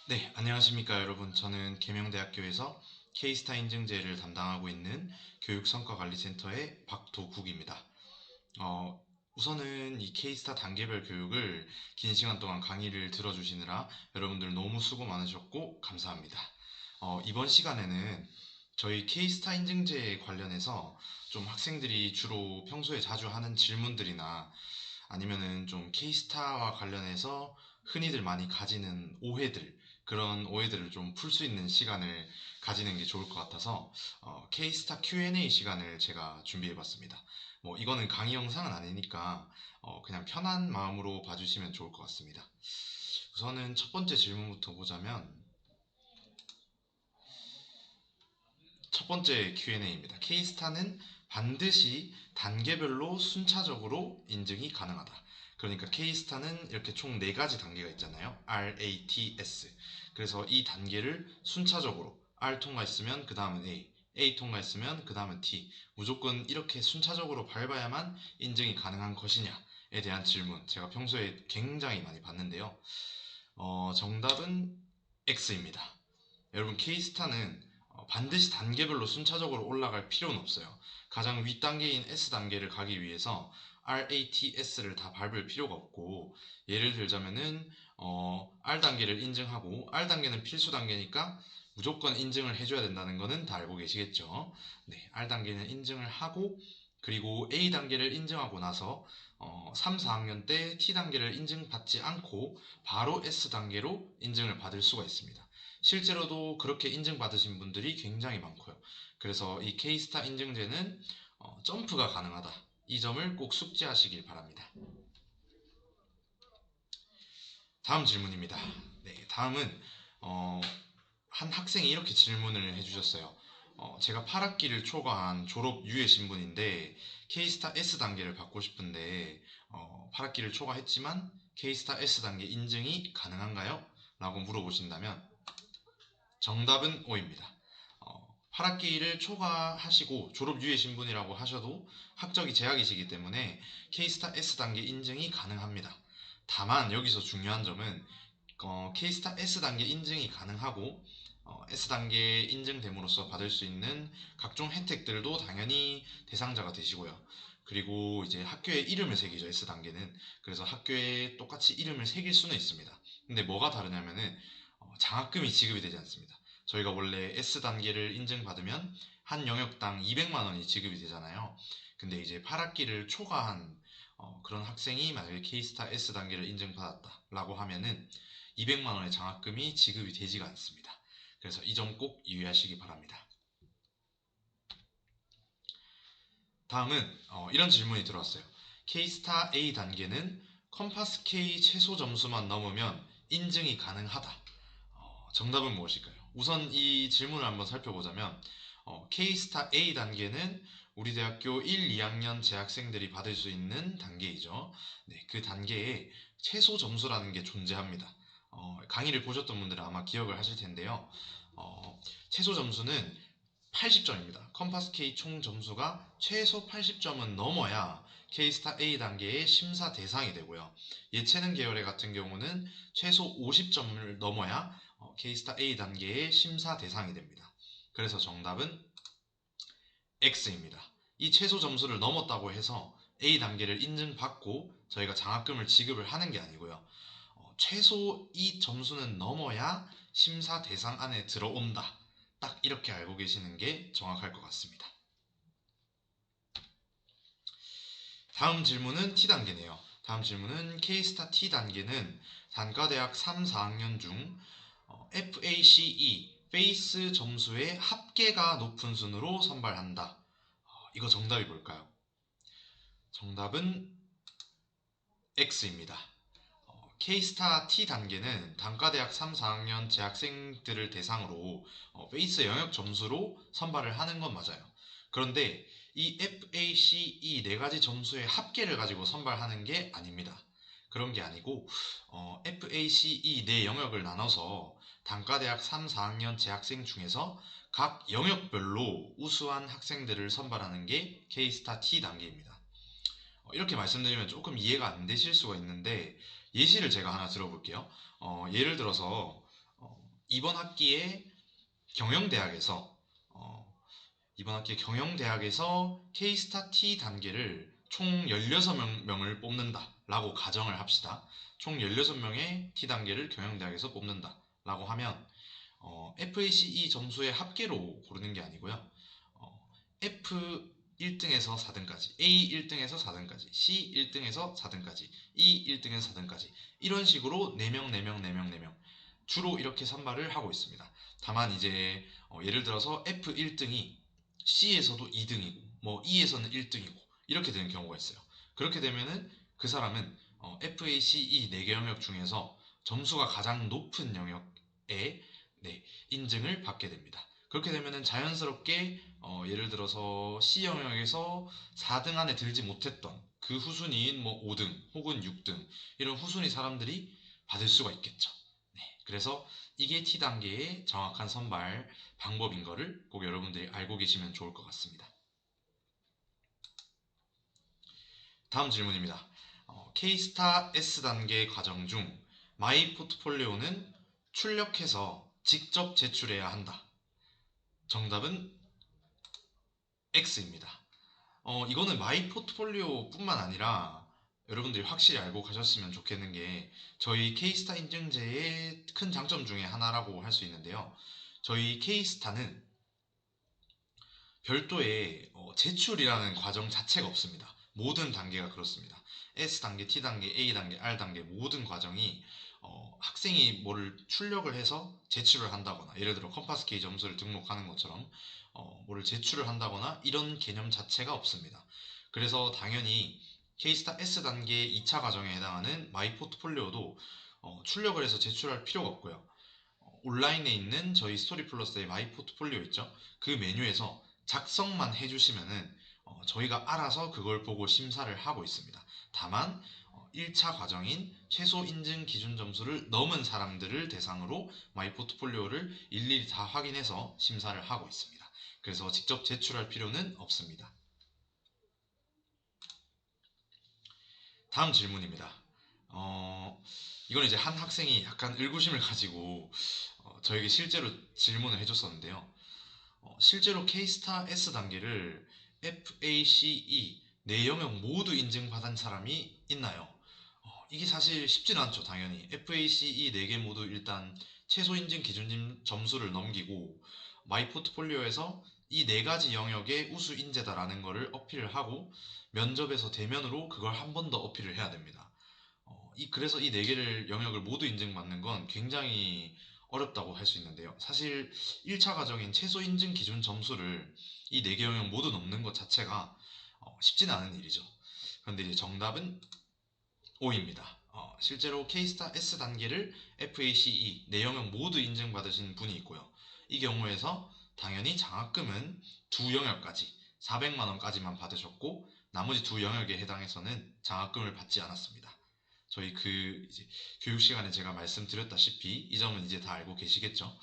네, 안녕하십니까 여러분. 저는 계명대학교에서 K스타 인증제를 담당하고 있는 교육성과관리센터의 박도국입니다. 어, 우선은 이 K스타 단계별 교육을 긴 시간 동안 강의를 들어주시느라 여러분들 너무 수고 많으셨고 감사합니다. 이번 시간에는 저희 K스타 인증제에 관련해서 좀 학생들이 주로 평소에 자주 하는 질문들이나 아니면은 좀 K스타와 관련해서 흔히들 많이 가지는 오해들, 그런 오해들을 좀 풀 수 있는 시간을 가지는 게 좋을 것 같아서 K스타 Q&A 시간을 제가 준비해 봤습니다. 뭐 이거는 강의 영상은 아니니까 그냥 편한 마음으로 봐주시면 좋을 것 같습니다. 우선은 첫 번째 질문부터 보자면 첫 번째 Q&A입니다. K스타는 반드시 단계별로 순차적으로 인증이 가능하다. 그러니까 K스타는 이렇게 총 4가지 단계가 있잖아요. R, A, T, S. 그래서 이 단계를 순차적으로 R 통과했으면 그 다음은 A 통과했으면 그 다음은 T. 무조건 이렇게 순차적으로 밟아야만 인증이 가능한 것이냐에 대한 질문. 제가 평소에 굉장히 많이 받는데요. 정답은 X입니다. 여러분 K스타는 반드시 단계별로 순차적으로 올라갈 필요는 없어요. 가장 윗단계인 S단계를 가기 위해서 RATS를 다 밟을 필요가 없고, 예를 들자면은 R단계를 인증하고, R단계는 필수 단계니까 무조건 인증을 해줘야 된다는 거는 다 알고 계시겠죠. 네, R단계는 인증을 하고, 그리고 A단계를 인증하고 나서 3, 4학년 때 T단계를 인증받지 않고 바로 S단계로 인증을 받을 수가 있습니다. 실제로도 그렇게 인증받으신 분들이 굉장히 많고요. 그래서 이 K스타 인증제는 점프가 가능하다. 이 점을 꼭 숙지하시길 바랍니다. 다음 질문입니다. 네, 다음은 어, 한 학생이 이렇게 질문을 해주셨어요. 제가 8학기를 초과한 졸업 유예 신분인데 K스타 S단계를 받고 싶은데 8학기를 초과했지만 K스타 S단계 인증이 가능한가요? 라고 물어보신다면 정답은 O입니다. 8학기를 초과하시고 졸업 유예 신분이라고 하셔도 학적이 제약이시기 때문에 K스타 S단계 인증이 가능합니다. 다만 여기서 중요한 점은 K스타 S단계 인증이 가능하고 S단계 인증됨으로써 받을 수 있는 각종 혜택들도 당연히 대상자가 되시고요. 그리고 이제 학교에 이름을 새기죠, S단계는. 그래서 학교에 똑같이 이름을 새길 수는 있습니다. 근데 뭐가 다르냐면은 장학금이 지급이 되지 않습니다. 저희가 원래 S단계를 인증받으면 한 영역당 200만 원이 지급이 되잖아요. 근데 이제 8학기를 초과한 그런 학생이 만약에 K스타 S단계를 인증받았다라고 하면은 200만 원의 장학금이 지급이 되지가 않습니다. 그래서 이 점 꼭 유의하시기 바랍니다. 다음은 이런 질문이 들어왔어요. K스타 A 단계는 컴파스 K 최소 점수만 넘으면 인증이 가능하다. 정답은 무엇일까요? 우선 이 질문을 한번 살펴보자면 K스타 A 단계는 우리 대학교 1, 2학년 재학생들이 받을 수 있는 단계이죠. 네, 그 단계에 최소 점수라는 게 존재합니다. 강의를 보셨던 분들은 아마 기억을 하실 텐데요. 최소 점수는 80점입니다. 컴파스 K 총 점수가 최소 80점은 넘어야 K스타 A 단계의 심사 대상이 되고요. 예체능 계열의 같은 경우는 최소 50점을 넘어야 K스타 A 단계의 심사 대상이 됩니다. 그래서 정답은 X입니다. 이 최소 점수를 넘었다고 해서 A 단계를 인증받고 저희가 장학금을 지급을 하는 게 아니고요. 최소 이 점수는 넘어야 심사 대상 안에 들어온다. 딱 이렇게 알고 계시는 게 정확할 것 같습니다. 다음 질문은 T단계네요. 다음 질문은 K스타 T단계는 단과대학 3, 4학년 중 FACE, 페이스 점수의 합계가 높은 순으로 선발한다. 이거 정답이 뭘까요? 정답은 X입니다. K스타 T 단계는 단과대학 3, 4학년 재학생들을 대상으로 페이스 영역 점수로 선발을 하는 건 맞아요. 그런데 이 FACE 4가지 점수의 합계를 가지고 선발하는 게 아닙니다. 그런 게 아니고 FACE 4영역을 나눠서 단과대학 3, 4학년 재학생 중에서 각 영역별로 우수한 학생들을 선발하는 게 K스타 T 단계입니다. 이렇게 말씀드리면 조금 이해가 안 되실 수가 있는데 예시를 제가 하나 들어볼게요. 예를 들어서 이번 학기에 경영대학에서 이번 학기에 경영대학에서 K스타 T 단계를 총 16명을 뽑는다 라고 가정을 합시다. 총 16명의 T 단계를 경영대학에서 뽑는다 라고 하면 FACE 점수의 합계로 고르는 게 아니고요. F 1등에서 4등까지, A 1등에서 4등까지, C 1등에서 4등까지, E 1등에서 4등까지 이런 식으로 4명, 4명, 4명, 4명 주로 이렇게 선발을 하고 있습니다. 다만 이제 예를 들어서 F 1등이 C에서도 2등이고 뭐 E에서는 1등이고 이렇게 되는 경우가 있어요. 그렇게 되면은 그 사람은 FACE 4개 영역 중에서 점수가 가장 높은 영역에 인증을 받게 됩니다. 그렇게 되면은 자연스럽게 예를 들어서 C 영역에서 4등 안에 들지 못했던 그 후순위인 뭐 5등 혹은 6등 이런 후순위 사람들이 받을 수가 있겠죠. 네, 그래서 이게 T 단계의 정확한 선발 방법인 거를 꼭 여러분들이 알고 계시면 좋을 것 같습니다. 다음 질문입니다. K스타 S단계 과정 중 마이 포트폴리오는 출력해서 직접 제출해야 한다. 정답은 X입니다. 이거는 마이 포트폴리오 뿐만 아니라 여러분들이 확실히 알고 가셨으면 좋겠는 게 저희 K스타 인증제의 큰 장점 중에 하나라고 할 수 있는데요. 저희 K스타는 별도의 제출이라는 과정 자체가 없습니다. 모든 단계가 그렇습니다. S단계, T단계, A단계, R단계 모든 과정이 학생이 뭐를 출력을 해서 제출을 한다거나 예를 들어 컴파스 K 점수를 등록하는 것처럼 뭐를 제출을 한다거나 이런 개념 자체가 없습니다. 그래서 당연히 K스타 S단계 2차 과정에 해당하는 마이 포트폴리오도 출력을 해서 제출할 필요가 없고요. 온라인에 있는 저희 스토리 플러스의 마이 포트폴리오 있죠? 그 메뉴에서 작성만 해주시면은 저희가 알아서 그걸 보고 심사를 하고 있습니다. 다만 1차 과정인 최소 인증 기준 점수를 넘은 사람들을 대상으로 마이 포트폴리오를 일일이 다 확인해서 심사를 하고 있습니다. 그래서 직접 제출할 필요는 없습니다. 다음 질문입니다. 이건 이제 한 학생이 약간 의구심을 가지고 저에게 실제로 질문을 해줬었는데요. 실제로 K스타 S 단계를 FACE 네 영역 모두 인증받은 사람이 있나요? 이게 사실 쉽지는 않죠, 당연히. FACE 4개 모두 일단 최소 인증 기준 점수를 넘기고 마이 포트폴리오에서 이 네 가지 영역의 우수 인재다라는 거를 어필을 하고 면접에서 대면으로 그걸 한 번 더 어필을 해야 됩니다. 그래서 이 네 개를 영역을 모두 인증받는 건 굉장히 어렵다고 할 수 있는데요. 사실 1차 과정인 최소 인증 기준 점수를 이 네 개 영역 모두 넘는 것 자체가 쉽지는 않은 일이죠. 그런데 이제 정답은 O입니다. 실제로 K스타 S 단계를 FACE 네 영역 모두 인증받으신 분이 있고요. 이 경우에서 당연히 장학금은 두 영역까지 400만 원까지만 받으셨고 나머지 두 영역에 해당해서는 장학금을 받지 않았습니다. 저희 이제 교육 시간에 제가 말씀드렸다시피 이 점은 이제 다 알고 계시겠죠?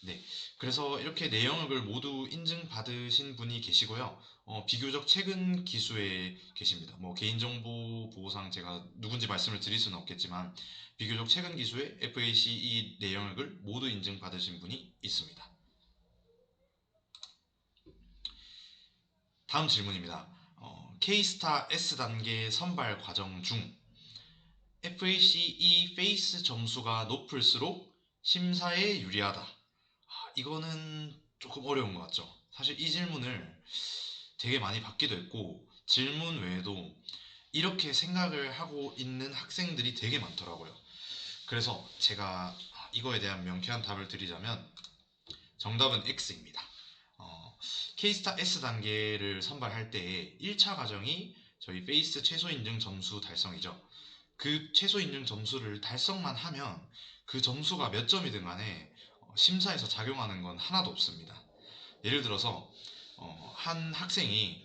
네. 그래서 이렇게 네 영역을 모두 인증받으신 분이 계시고요. 비교적 최근 기수에 계십니다. 뭐 개인정보 보호상 제가 누군지 말씀을 드릴 수는 없겠지만 비교적 최근 기수에 FACE 네 영역을 모두 인증받으신 분이 있습니다. 다음 질문입니다. K스타 S 단계 선발 과정 중 FACE 페이스 점수가 높을수록 심사에 유리하다. 이거는 조금 어려운 것 같죠. 사실 이 질문을 되게 많이 받기도 했고 질문 외에도 이렇게 생각을 하고 있는 학생들이 되게 많더라고요. 그래서 제가 이거에 대한 명쾌한 답을 드리자면 정답은 X입니다. K스타 S 단계를 선발할 때 1차 과정이 저희 페이스 최소 인증 점수 달성이죠. 그 최소 인증 점수를 달성만 하면 그 점수가 몇 점이든 간에 심사에서 작용하는 건 하나도 없습니다. 예를 들어서 한 학생이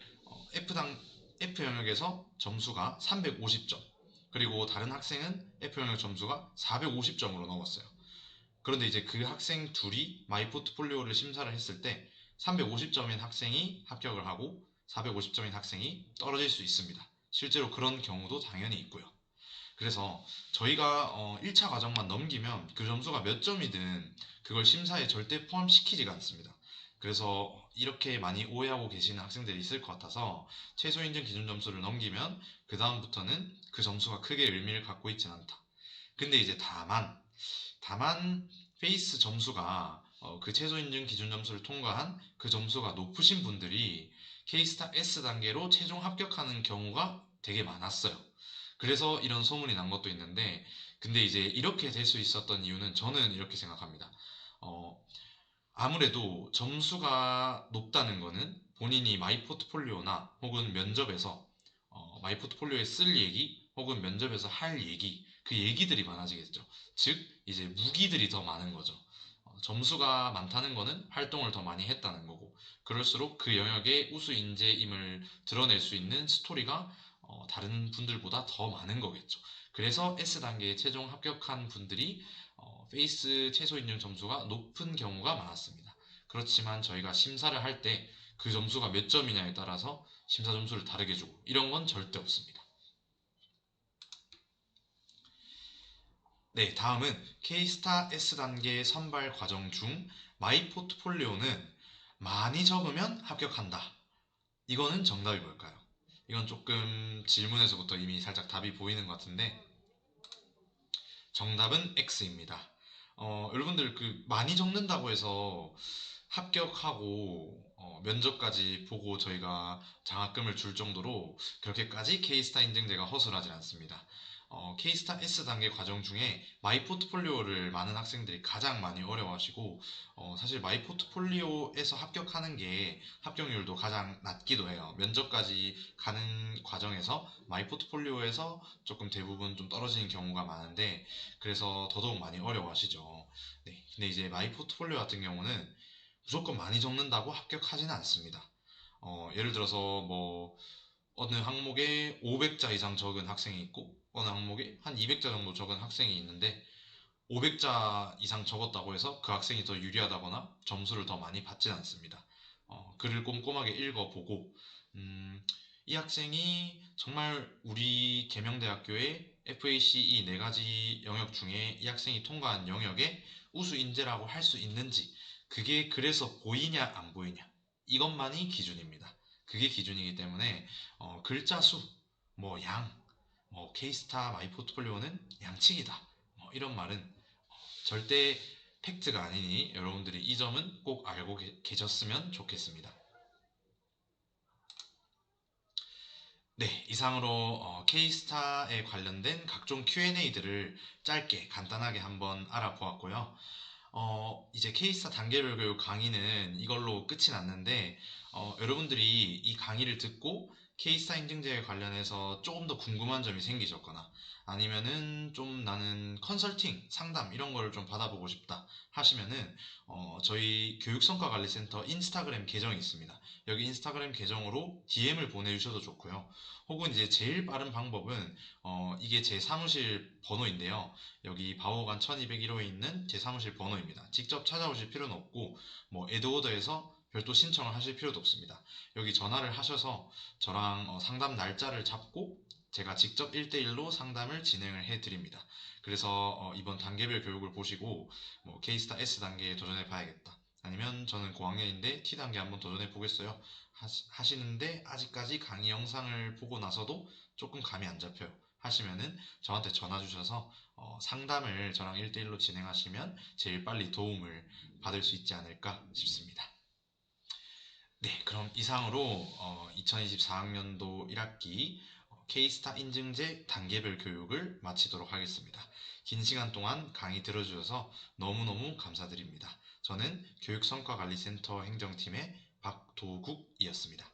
F 영역에서 점수가 350점 그리고 다른 학생은 F 영역 점수가 450점으로 넘었어요. 그런데 이제 그 학생 둘이 마이 포트폴리오를 심사를 했을 때 350점인 학생이 합격을 하고 450점인 학생이 떨어질 수 있습니다. 실제로 그런 경우도 당연히 있고요. 그래서 저희가 1차 과정만 넘기면 그 점수가 몇 점이든 그걸 심사에 절대 포함시키지가 않습니다. 그래서 이렇게 많이 오해하고 계시는 학생들이 있을 것 같아서 최소 인증 기준 점수를 넘기면 그 다음부터는 그 점수가 크게 의미를 갖고 있진 않다. 근데 이제 다만 페이스 점수가 그 최소 인증 기준 점수를 통과한 그 점수가 높으신 분들이 K스타 S 단계로 최종 합격하는 경우가 되게 많았어요. 그래서 이런 소문이 난 것도 있는데, 근데 이제 이렇게 될 수 있었던 이유는 저는 이렇게 생각합니다. 어, 아무래도 점수가 높다는 거는 본인이 마이 포트폴리오나 혹은 면접에서 마이 포트폴리오에 쓸 얘기 혹은 면접에서 할 얘기, 그 얘기들이 많아지겠죠. 즉 이제 무기들이 더 많은 거죠. 점수가 많다는 거는 활동을 더 많이 했다는 거고, 그럴수록 그 영역의 우수 인재임을 드러낼 수 있는 스토리가 다른 분들보다 더 많은 거겠죠. 그래서 S단계에 최종 합격한 분들이 페이스 최소 인증 점수가 높은 경우가 많았습니다. 그렇지만 저희가 심사를 할 때 그 점수가 몇 점이냐에 따라서 심사 점수를 다르게 주고 이런 건 절대 없습니다. 네, 다음은 K스타 S단계 선발 과정 중 마이 포트폴리오는 많이 적으면 합격한다. 이거는 정답이 뭘까요? 이건 조금 질문에서부터 이미 살짝 답이 보이는 것 같은데 정답은 X입니다. 여러분들 그 많이 적는다고 해서 합격하고 면접까지 보고 저희가 장학금을 줄 정도로 그렇게까지 K스타 인증제가 허술하지 않습니다. K스타 S 단계 과정 중에 마이 포트폴리오를 많은 학생들이 가장 많이 어려워하시고 사실 마이 포트폴리오에서 합격하는 게 합격률도 가장 낮기도 해요. 면접까지 가는 과정에서 마이 포트폴리오에서 조금 대부분 좀 떨어지는 경우가 많은데 그래서 더더욱 많이 어려워하시죠. 네, 근데 이제 마이 포트폴리오 같은 경우는 무조건 많이 적는다고 합격하지는 않습니다. 예를 들어서 뭐 어느 항목에 500자 이상 적은 학생이 있고 어느 항목에 한 200자 정도 적은 학생이 있는데 500자 이상 적었다고 해서 그 학생이 더 유리하다거나 점수를 더 많이 받지는 않습니다. 글을 꼼꼼하게 읽어보고 이 학생이 정말 우리 계명대학교의 FACE 네 가지 영역 중에 이 학생이 통과한 영역에 우수 인재라고 할 수 있는지 그게 그래서 보이냐 안 보이냐 이것만이 기준입니다. 그게 기준이기 때문에 글자 수, 뭐 양, 뭐 K스타 마이 포트폴리오는 양측이다. 뭐 이런 말은 절대 팩트가 아니니 여러분들이 이 점은 꼭 알고 계셨으면 좋겠습니다. 네, 이상으로 K스타에 관련된 각종 Q&A들을 짧게 간단하게 한번 알아보았고요. 이제 K스타 단계별 교육 강의는 이걸로 끝이 났는데, 여러분들이 이 강의를 듣고 K스타 인증제에 관련해서 조금 더 궁금한 점이 생기셨거나, 아니면은 좀 나는 컨설팅, 상담 이런 걸 좀 받아보고 싶다 하시면은, 저희 교육성과관리센터 인스타그램 계정이 있습니다. 여기 인스타그램 계정으로 DM을 보내주셔도 좋고요. 혹은 이제 제일 빠른 방법은, 이게 제 사무실 번호인데요. 여기 바오간 1201호에 있는 제 사무실 번호입니다. 직접 찾아오실 필요는 없고 뭐 에드오더에서 별도 신청을 하실 필요도 없습니다. 여기 전화를 하셔서 저랑 상담 날짜를 잡고 제가 직접 1대1로 상담을 진행을 해드립니다. 그래서 이번 단계별 교육을 보시고 뭐 K스타 S 단계에 도전해 봐야겠다. 아니면 저는 고학년인데 T단계 한번 도전해 보겠어요. 하시는데 아직까지 강의 영상을 보고 나서도 조금 감이 안 잡혀요. 하시면은 저한테 전화 주셔서 상담을 저랑 1대1로 진행하시면 제일 빨리 도움을 받을 수 있지 않을까 싶습니다. 네, 그럼 이상으로 2024학년도 1학기 K스타 인증제 단계별 교육을 마치도록 하겠습니다. 긴 시간 동안 강의 들어주셔서 너무너무 감사드립니다. 저는 교육성과관리센터 행정팀의 박도국이었습니다.